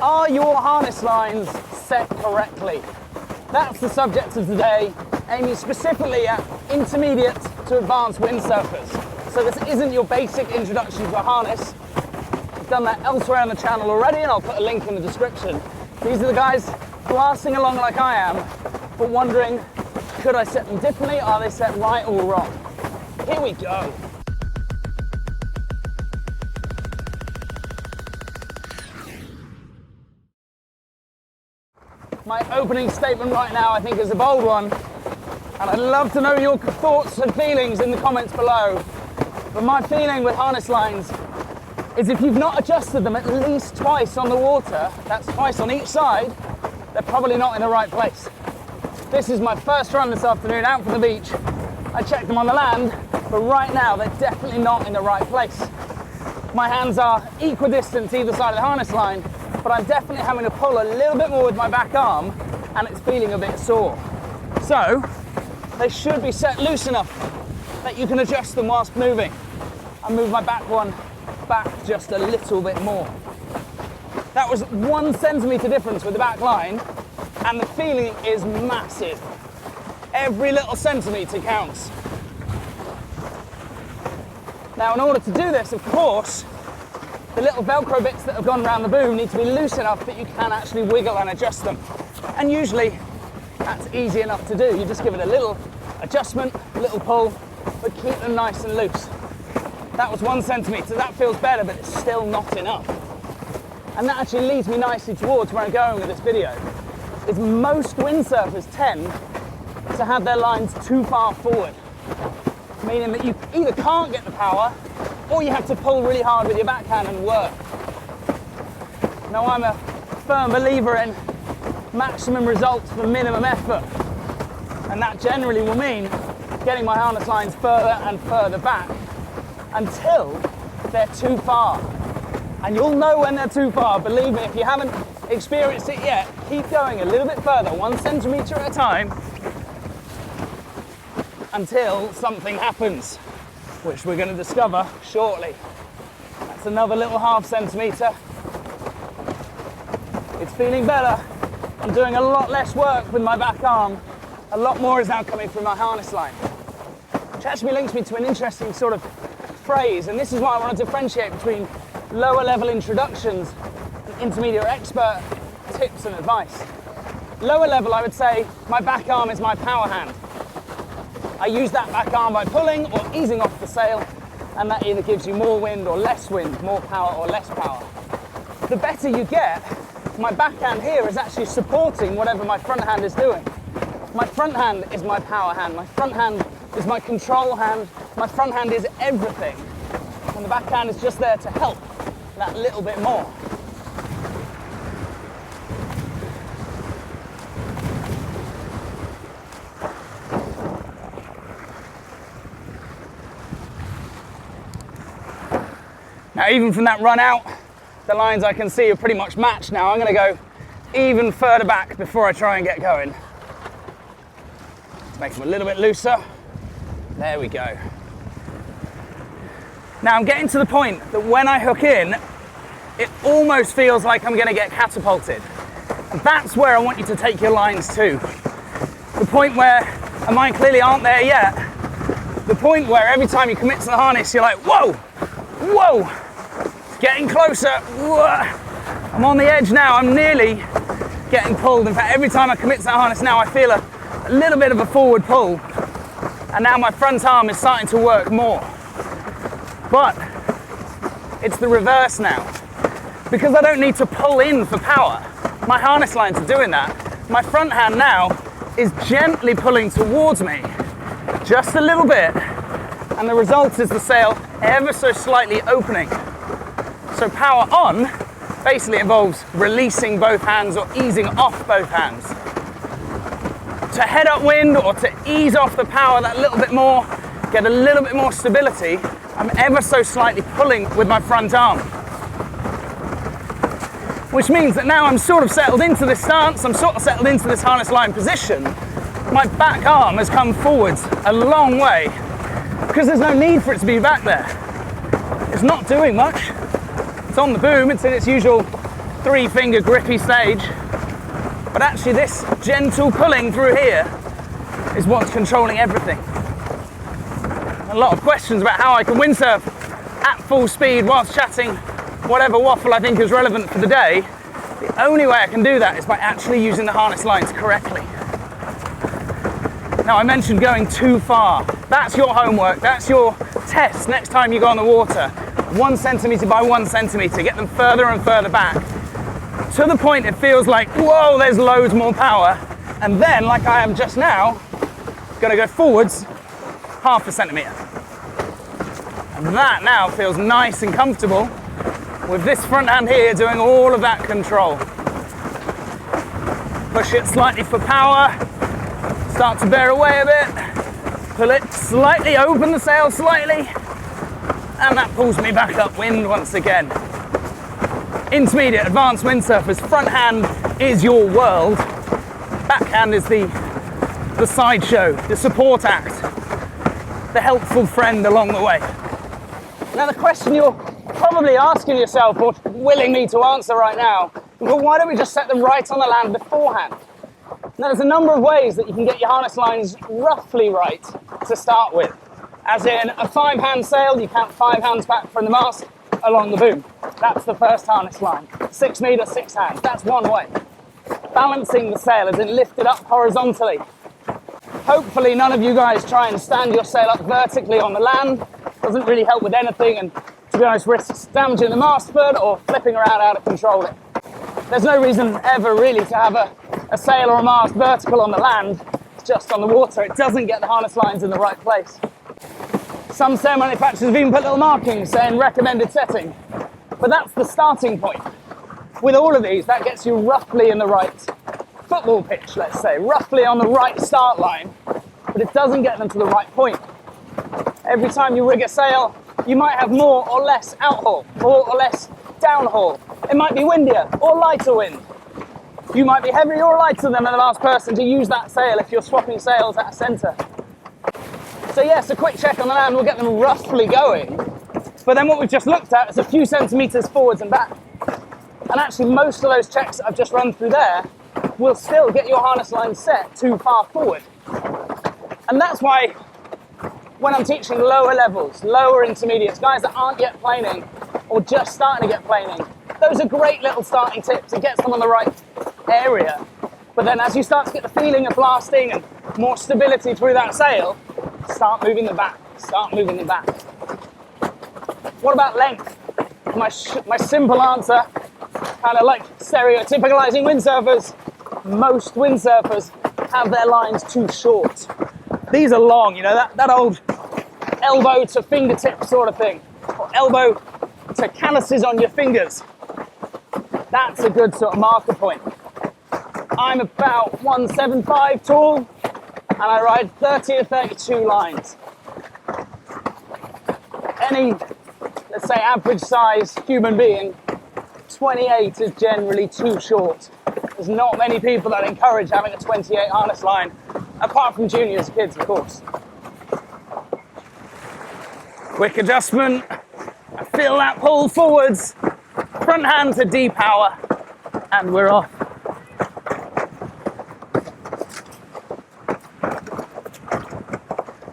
Are your harness lines set correctly? That's the subject of today, aiming specifically at intermediate to advanced windsurfers. So this isn't your basic introduction to a harness. I've done that elsewhere on the channel already, and I'll put a link in the description. These are the guys blasting along like I am, but wondering, could I set them differently? Are they set right or wrong? Here we go. My opening statement right now, I think, is a bold one, and I'd love to know your thoughts and feelings in the comments below. But my feeling with harness lines is if you've not adjusted them at least twice on the water, that's twice on each side, they're probably not in the right place. This is my first run this afternoon out from the beach. I checked them on the land, but right now they're definitely not in the right place. My hands are equidistant to either side of the harness line, but I'm definitely having to pull a little bit more with my back arm, and it's feeling a bit sore. So, they should be set loose enough that you can adjust them whilst moving. I move my back one back just a little bit more. That was 1 centimetre difference with the back line, and the feeling is massive. Every little centimetre counts. Now, in order to do this, of course, the little Velcro bits that have gone around the boom need to be loose enough that you can actually wiggle and adjust them. And usually, that's easy enough to do. You just give it a little adjustment, a little pull, but keep them nice and loose. That was 1 centimetre. That feels better, but it's still not enough. And that actually leads me nicely towards where I'm going with this video. Is most windsurfers tend to have their lines too far forward, meaning that you either can't get the power or you have to pull really hard with your backhand and work. Now, I'm a firm believer in maximum results for minimum effort, and that generally will mean getting my harness lines further and further back until they're too far. And you'll know when they're too far, believe me. If you haven't experienced it yet, keep going a little bit further, 1 centimetre at a time, until something happens, which we're going to discover shortly. That's another little ½ centimetre. It's feeling better. I'm doing a lot less work with my back arm. A lot more is now coming through my harness line, which actually links me to an interesting sort of phrase, and this is why I want to differentiate between lower level introductions and intermediate expert tips and advice. Lower level, I would say my back arm is my power hand. I use that back arm by pulling or easing off the sail, and that either gives you more wind or less wind, more power or less power. The better you get, my backhand here is actually supporting whatever my front hand is doing. My front hand is my power hand, my front hand is my control hand, my front hand is everything, and the backhand is just there to help that little bit more. Now, even from that run out, the lines I can see are pretty much matched now. I'm going to go even further back before I try and get going. Let's make them a little bit looser. There we go. Now I'm getting to the point that when I hook in, it almost feels like I'm going to get catapulted. And that's where I want you to take your lines to. The point where, and mine clearly aren't there yet, the point where every time you commit to the harness, you're like, whoa, whoa. Getting closer. I'm on the edge now. I'm nearly getting pulled. In fact, every time I commit to that harness now, I feel a little bit of a forward pull. And now my front arm is starting to work more. But it's the reverse now. Because I don't need to pull in for power. My harness lines are doing that. My front hand now is gently pulling towards me. Just a little bit. And the result is the sail ever so slightly opening. So power on basically involves releasing both hands or easing off both hands. To head up wind or to ease off the power that little bit more, get a little bit more stability, I'm ever so slightly pulling with my front arm. Which means that now I'm sort of settled into this stance, I'm sort of settled into this harness line position. My back arm has come forwards a long way because there's no need for it to be back there. It's not doing much. It's on the boom, it's in its usual 3-finger grippy stage, but actually this gentle pulling through here is what's controlling everything. A lot of questions about how I can windsurf at full speed whilst chatting whatever waffle I think is relevant for the day. The only way I can do that is by actually using the harness lines correctly. Now, I mentioned going too far. That's your homework, that's your test next time you go on the water. 1 centimetre by 1 centimetre, get them further and further back, to the point it feels like, whoa, there's loads more power. And then, like I am just now, gonna go forwards 0.5 centimetre. And that now feels nice and comfortable with this front hand here doing all of that control. Push it slightly for power, start to bear away a bit, pull it slightly, open the sail slightly, and that pulls me back upwind once again. Intermediate, advanced windsurfers, front hand is your world, backhand is the sideshow, the support act, the helpful friend along the way. Now the question you're probably asking yourself, or willing me to answer right now, well, why don't we just set them right on the land beforehand? Now there's a number of ways that you can get your harness lines roughly right to start with. As in a 5-hand sail, you count 5 hands back from the mast along the boom. That's the first harness line. 6 metre, 6 hands, that's one way. Balancing the sail as in lift it up horizontally. Hopefully none of you guys try and stand your sail up vertically on the land. Doesn't really help with anything, and to be honest, risks damaging the mast foot or flipping around out of control. There's no reason ever really to have a sail or a mast vertical on the land, just on the water. It doesn't get the harness lines in the right place. Some sail manufacturers have even put little markings saying recommended setting, but that's the starting point. With all of these, that gets you roughly in the right football pitch, let's say, roughly on the right start line, but it doesn't get them to the right point. Every time you rig a sail, you might have more or less outhaul, more or less downhaul. It might be windier or lighter wind. You might be heavier or lighter than the last person to use that sail if you're swapping sails at a centre. So yes, a quick check on the land will get them roughly going, but then what we've just looked at is a few centimetres forwards and back. And actually most of those checks that I've just run through there will still get your harness line set too far forward. And that's why when I'm teaching lower levels, lower intermediates, guys that aren't yet planing or just starting to get planing, those are great little starting tips. It gets them on the right area. But then as you start to get the feeling of blasting and more stability through that sail, start moving them back, start moving them back. What about length? My simple answer, kind of like stereotypicalizing windsurfers, most windsurfers have their lines too short. These are long, you know, that old elbow to fingertip sort of thing, or elbow to calluses on your fingers. That's a good sort of marker point. I'm about 175 tall, and I ride 30 to 32 lines. Any, let's say, average size human being, 28 is generally too short. There's not many people that encourage having a 28 harness line, apart from juniors, kids, of course. Quick adjustment, I feel that pull forwards, front hand to D-power, and we're off.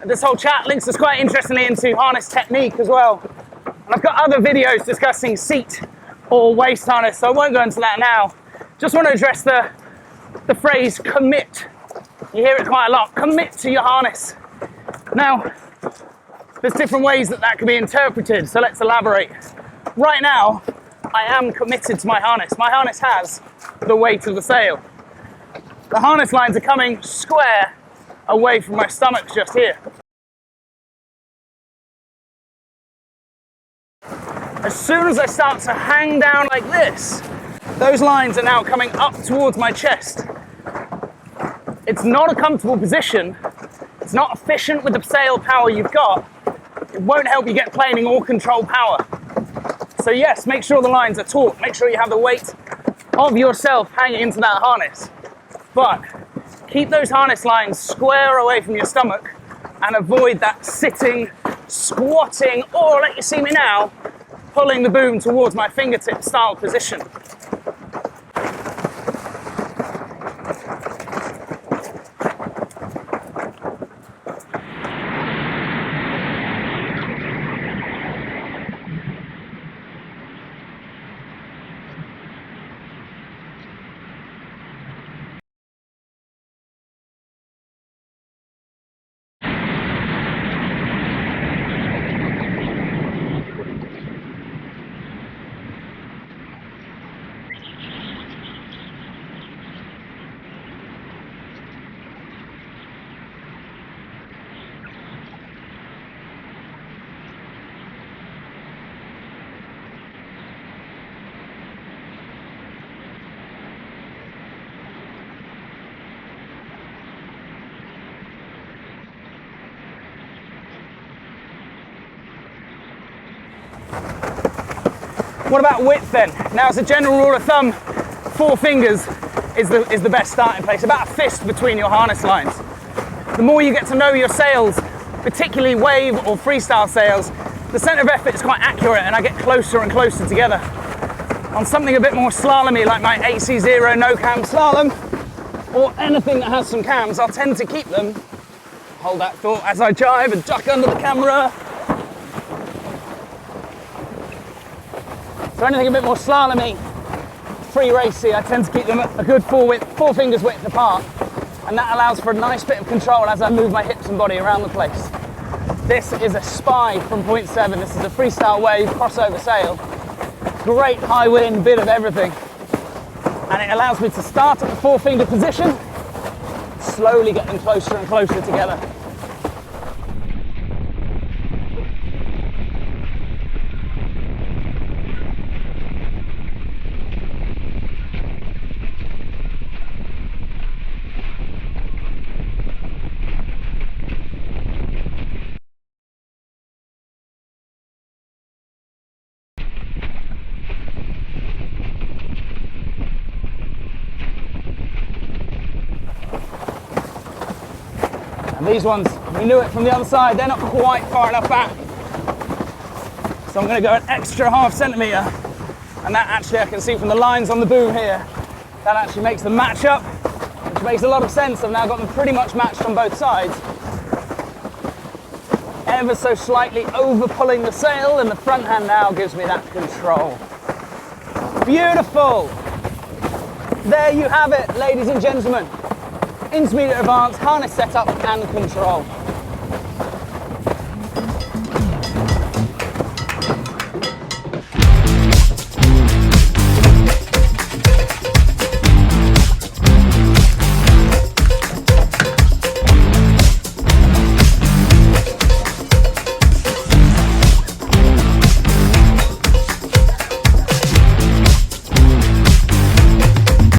And this whole chat links us quite interestingly into harness technique as well. And I've got other videos discussing seat or waist harness, so I won't go into that now. Just want to address the phrase commit. You hear it quite a lot, commit to your harness. Now, there's different ways that can be interpreted, so let's elaborate. Right now, I am committed to my harness. My harness has the weight of the sail. The harness lines are coming square away from my stomach just here. As soon as I start to hang down like this, those lines are now coming up towards my chest. It's not a comfortable position. It's not efficient with the sail power you've got. It won't help you get planing or control power. So yes, make sure the lines are taut. Make sure you have the weight of yourself hanging into that harness. But keep those harness lines square away from your stomach and avoid that sitting, squatting, or like you see me now, pulling the boom towards my fingertip style position. What about width then? Now, as a general rule of thumb, 4 fingers is the best starting place, about a fist between your harness lines. The more you get to know your sails, particularly wave or freestyle sails, the centre of effort is quite accurate and I get closer and closer together. On something a bit more slalomy, like my AC0 no cam slalom, or anything that has some cams, I'll tend to keep them. Hold that thought as I jive and duck under the camera. So anything a bit more slalomy, free racy, I tend to keep them a good 4 fingers width apart, and that allows for a nice bit of control as I move my hips and body around the place. This is a Spy from 0.7. This is a freestyle wave crossover sail. Great high wind, bit of everything. And it allows me to start at the 4 finger position, slowly getting closer and closer together. And these ones, we knew it from the other side, they're not quite far enough back. So I'm going to go an extra ½ centimetre, and that actually I can see from the lines on the boom here, that actually makes them match up, which makes a lot of sense. I've now got them pretty much matched on both sides. Ever so slightly over pulling the sail, and the front hand now gives me that control. Beautiful! There you have it, ladies and gentlemen. Intermediate advanced harness setup and control.